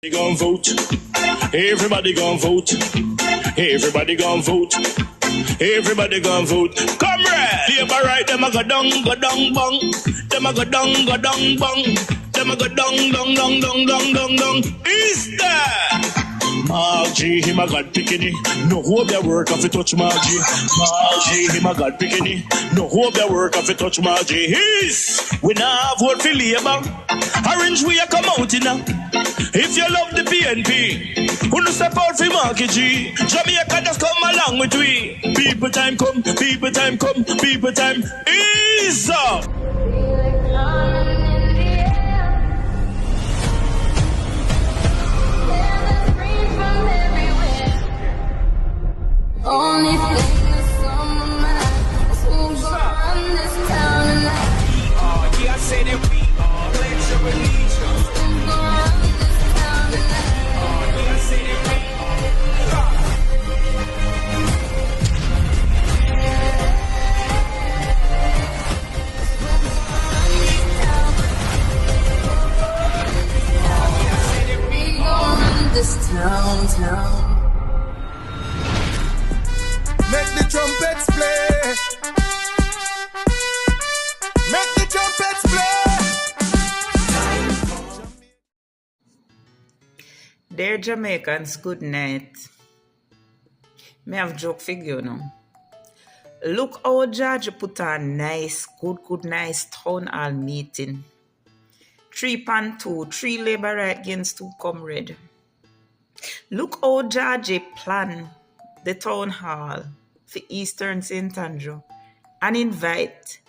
Gon' vote. Everybody gon' vote. Everybody gon' vote. Everybody gon' vote. Comrade! Labor right, them a go down, bong. Them a go down, bong. Them a go down. Is that? Margie, him a god picking. No hope their work if you touch Margie. Margie, him a god picking. No hope their work if you touch Margie. We now vote for Labour. Orange we a come out in now. If you love the PNP, who no step out for Marky G. Jamaica just come along with we. People time come, people time come, people time is up. Only thing that's on my mind is who's gonna run this town tonight. Yeah, I say that we are. Pledge your allegiance. Who's gonna run this town tonight? Yeah, I say that we are. We gonna run this town. Make the trumpets play. Make the trumpets play. Dear Jamaicans, good night. Me have joke figure now. Look how George put a nice town hall meeting. 3-2, 3 Labour right against 2 comrade. Look how George plan the town hall for Eastern St. Andrew and invite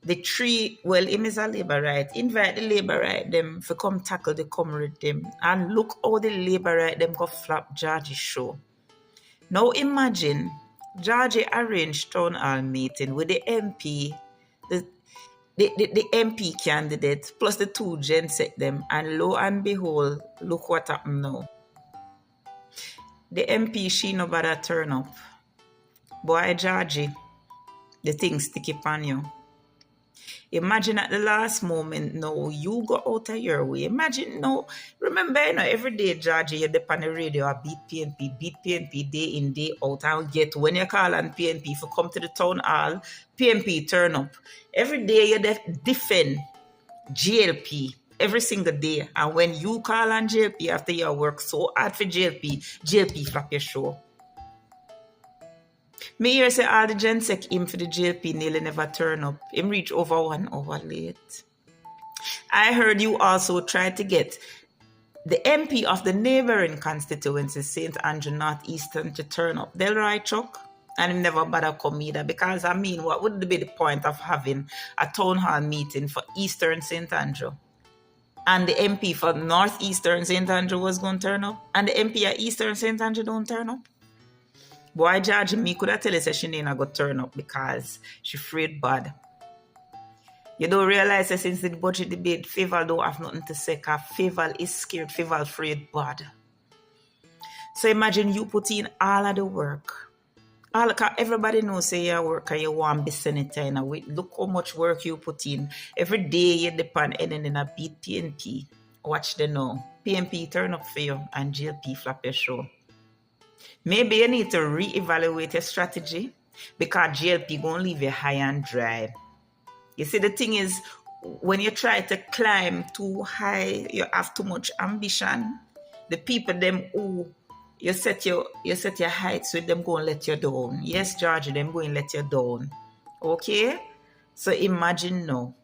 the 3, well, him is a Labour right, invite the Labour right them for come tackle the comrade them, and look how the Labour right them go flap George's show. Now imagine George arranged town hall meeting with the MP, the MP candidate plus the 2 genset them, and lo and behold, look what happened now. The MP, she no bother turn up. Boy, Georgie, the thing sticky upon you. Imagine at the last moment, no, you go out of your way. Imagine, no, remember, you know, every day, Georgie, you depend on the radio, I beat PNP day in, day out. And get when you call on PNP for come to the town hall, PNP turn up. Every day you defend GLP. Every single day. And when you call on JLP after you work so hard for JLP flap your show. Me hear say all the gensec him for the JLP nearly never turn up. Him reach over 1 hour late. I heard you also tried to get the MP of the neighboring constituency, St. Andrew North Eastern, to turn up. Delroy Chuck. And him never bother come either. Because I mean, what would be the point of having a town hall meeting for Eastern St. Andrew? And the MP for Northeastern St. Andrew was going to turn up. And the MP at Eastern St. Andrew don't turn up. Boy, George, me could have tell you that she ain't going to turn up because she afraid bad. You don't realize that since the budget debate, Faval don't have nothing to say because Faval is scared, Faval afraid bad. So imagine you put in all of the work. Everybody knows say you work and you want to be senator. Look how much work you put in. Every day you depend on and a beat PNP. Watch the now. PNP turn up for you and JLP flap your show. Maybe you need to reevaluate your strategy because JLP going to leave you high and dry. You see, the thing is, when you try to climb too high, you have too much ambition. The people them who you set your heights with them going to let you down. Yes, George, them going to let you down. Okay? So imagine now.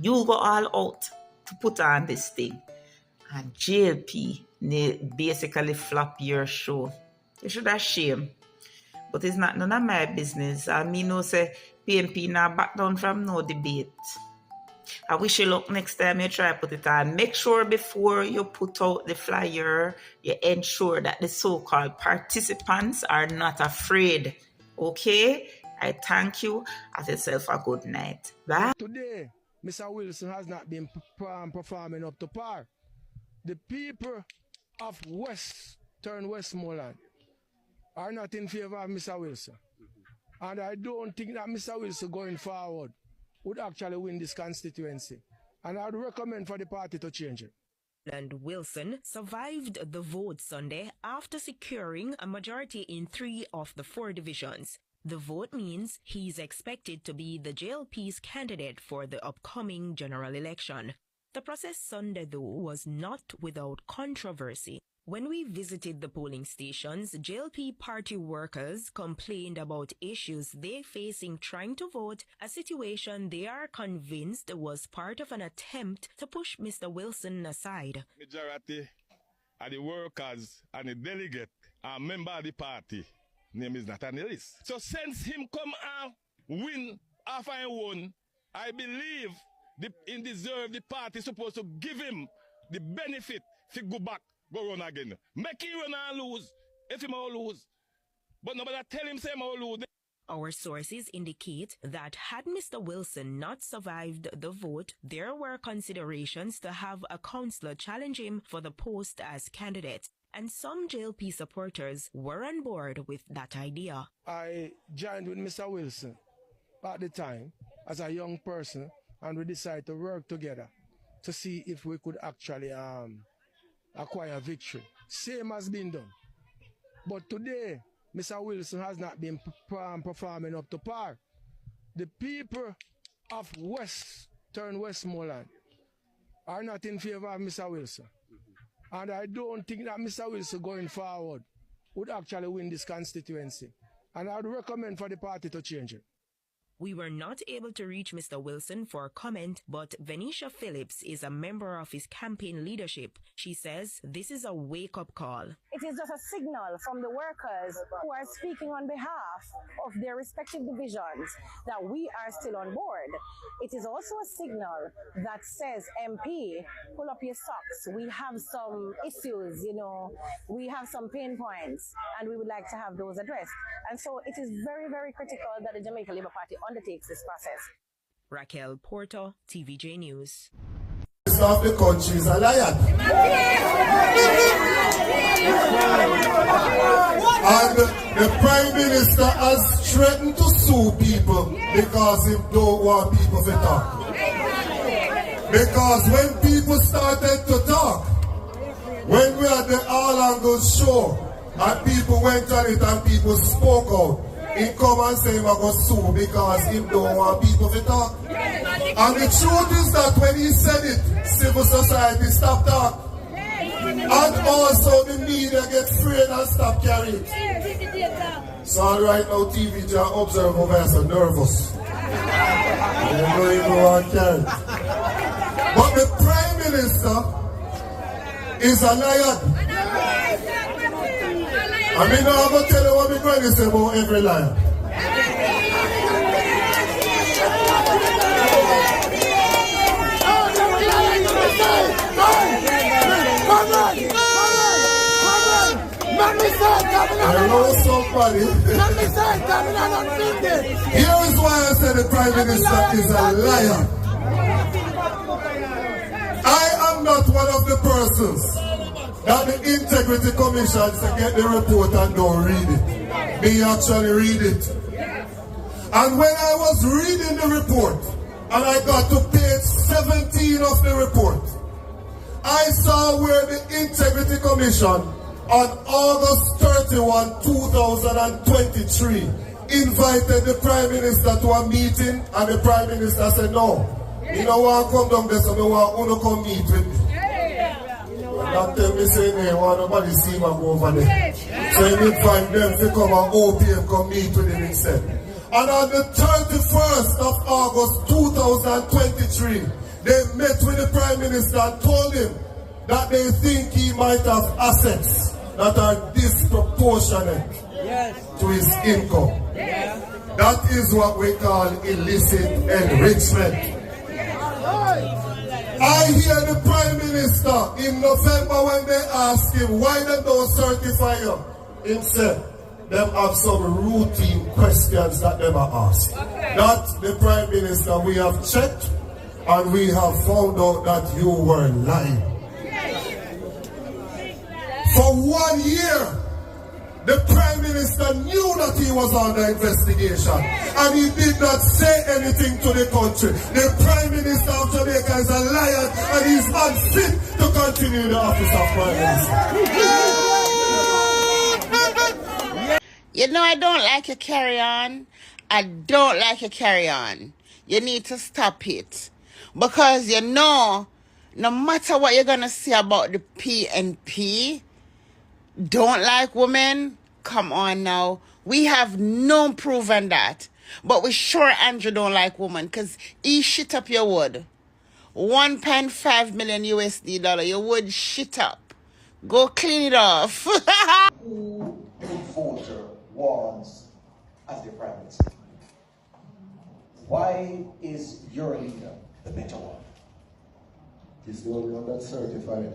You go all out to put on this thing. And JLP basically flop your show. You should have shame. But it's not none of my business. I mean, no say PNP now back down from no debate. I wish you luck next time you try put it on. Make sure before you put out the flyer, you ensure that the so-called participants are not afraid. Okay? I thank you. Have yourself a good night. Bye. Today, Mr. Wilson has not been performing up to par. The people of Westmoreland are not in favor of Mr. Wilson. And I don't think that Mr. Wilson going forward would actually win this constituency. And I would recommend for the party to change it. And Wilson survived the vote Sunday after securing a majority in 3 of the 4 divisions. The vote means he's expected to be the JLP's candidate for the upcoming general election. The process Sunday, though, was not without controversy. When we visited the polling stations, JLP party workers complained about issues they facing trying to vote, a situation they are convinced was part of an attempt to push Mr. Wilson aside. Majority of the workers and the delegate are member of the party. Name is Nathaniel. So since him come and win half and won, I believe in deserve the party supposed to give him the benefit to go back. Go run again. Make him run and lose. If he may lose. But nobody tell him say he may lose. Our sources indicate that had Mr. Wilson not survived the vote, there were considerations to have a councillor challenge him for the post as candidate. And some JLP supporters were on board with that idea. I joined with Mr. Wilson at the time as a young person, and we decided to work together to see if we could actually acquire victory. Same has been done. But today, Mr. Wilson has not been performing up to par. The people of Western Westmoreland are not in favor of Mr. Wilson. And I don't think that Mr. Wilson going forward would actually win this constituency. And I would recommend for the party to change it. We were not able to reach Mr. Wilson for comment, but Venetia Phillips is a member of his campaign leadership. She says this is a wake-up call. It is just a signal from the workers who are speaking on behalf of their respective divisions that we are still on board. It is also a signal that says, MP, pull up your socks. We have some issues, we have some pain points, and we would like to have those addressed. And so it is very, very critical that the Jamaica Labour Party undertakes this process. Raquel Porto, TVJ News. Of the country is a liar. And the Prime Minister has threatened to sue people because he don't want people to talk. Because when people started to talk, when we had the All Angles show, and people went on it and people spoke out, he come and say him go sue because he don't want people to talk. And the truth is that when he said it, civil society stopped talking. And also the media get afraid and stop carrying it. So right now TV just observe over here so nervous. You don't even want to carry it. But the Prime Minister is a liar. I mean, I'm going to tell you what we're going to say about every liar. I know somebody. Here is why I said the Prime Minister is a liar. I am not one of the persons that the Integrity Commission to get the report and don't read it. Me actually read it. And when I was reading the report, and I got to page 17 of the report, I saw where the Integrity Commission on August 31, 2023 invited the Prime Minister to a meeting, and the Prime Minister said, no, you don't want to come down there, so I want to come meet with me. Don't tell me saying they want nobody see him and go over there. So he invite them to come and OPM come meet with him instead. And on the 31st of August 2023, they met with the Prime Minister and told him that they think he might have assets that are disproportionate to his income. That is what we call illicit enrichment. I hear the Prime Minister in November when they ask him why they don't certify him. He said, them have some routine questions that they are asked. That the Prime Minister, we have checked and we have found out that you were lying. For 1 year, the Prime Minister knew that he was under investigation and he did not say anything to the country. The Prime Minister of Jamaica is a liar and he's unfit to continue in the office of Prime Minister. You know, I don't like your carry on. I don't like your carry on. You need to stop it. Because you know, no matter what you're going to say about the PNP, don't like women, come on now. We have no proof on that. But we sure Andrew don't like women because he shit up your wood. 1.5 million USD dollar, your wood shit up. Go clean it off. Who a voter wants as their prime minister? Why is your leader the better one? He's the only one that's certified.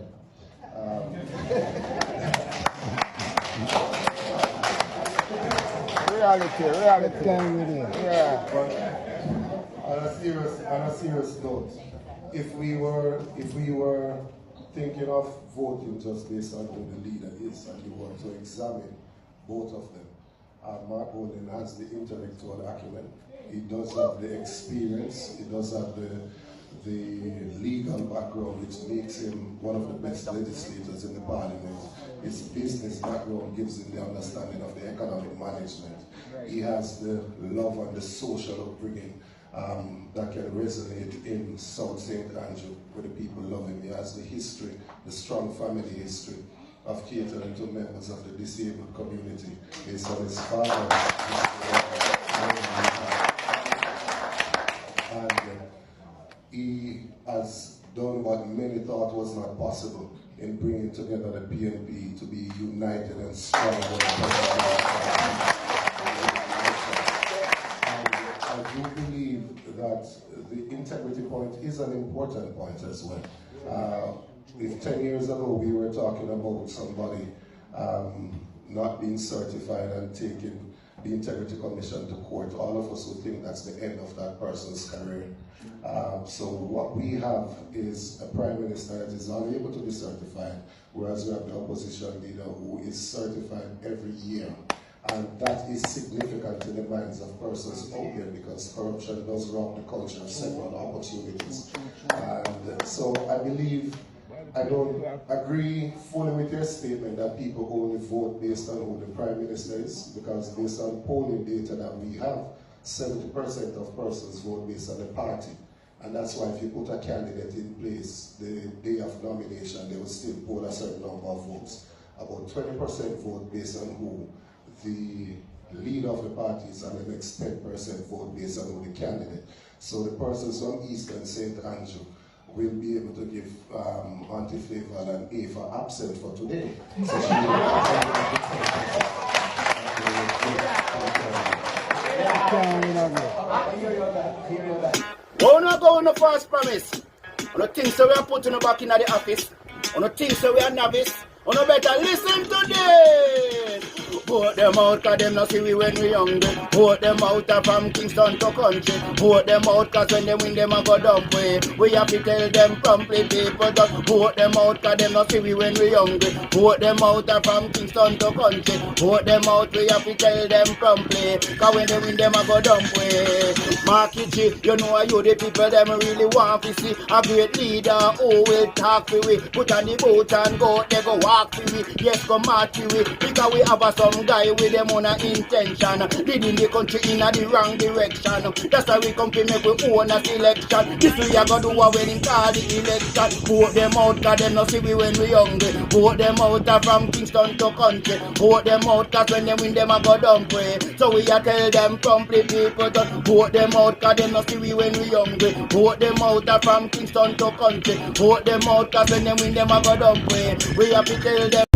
Reality. Yeah. But on a serious note, if we were thinking of voting just based on who the leader is, and you were to examine both of them, Mark Olin has the intellectual acumen. He does have the experience. He does have the legal background, which makes him one of the best legislators in the parliament. His business background gives him the understanding of the economic management. He has the love and the social upbringing that can resonate in South St. Andrew, where the people love him. He has the history, the strong family history of catering to members of the disabled community based on his father. And he has done what many thought was not possible in bringing together the PNP to be united and strong. I do believe that the integrity point is an important point as well. If 10 years ago we were talking about somebody not being certified and taking the Integrity Commission to court, all of us would think that's the end of that person's career. So what we have is a Prime Minister that is unable to be certified, whereas we have the opposition leader who is certified every year. And that is significant in the minds of persons out there because corruption does rob the culture of several opportunities. And so I believe, I don't agree fully with your statement that people only vote based on who the Prime Minister is, because based on polling data that we have, 70% of persons vote based on the party. And that's why if you put a candidate in place the day of nomination, they will still poll a certain number of votes. About 20% vote based on who the leader of the party is, and the next 10% vote based on who the candidate. So the persons from East and St. Andrew will be able to give Auntie Flavor an A for absent for today. So we're not going to false promise. On the things that we are putting back in the office, on the things that we are novice, on the better listen to this. Vote them out cause them not see we when we hungry. Vote them out from Kingston to country. Vote them out cause when they win them a go dump way. We have to tell them promptly people just vote them out cause them not see we when we hungry. Vote them out from Kingston to country. Vote them out, we have to tell them promptly cause when they win them a go dump way. Market G, you know you the people them really want to see a great leader who will talk to we. Put on the boat and go, they go walk to we. Yes, go march to we. Because we have some guy with them on a intention, leading the country in the wrong direction. That's why we come to make we own a selection. This we are gonna do when in call the election. Vote them out cause them not see we when we hungry. Vote them out from Kingston to country. Vote them out cause when they win them a go dump way. So we are tell them promptly people just vote them out cause them not see we when we hungry. Vote them out from Kingston to country. Vote them out cause when they win them a go dump way. We have to tell them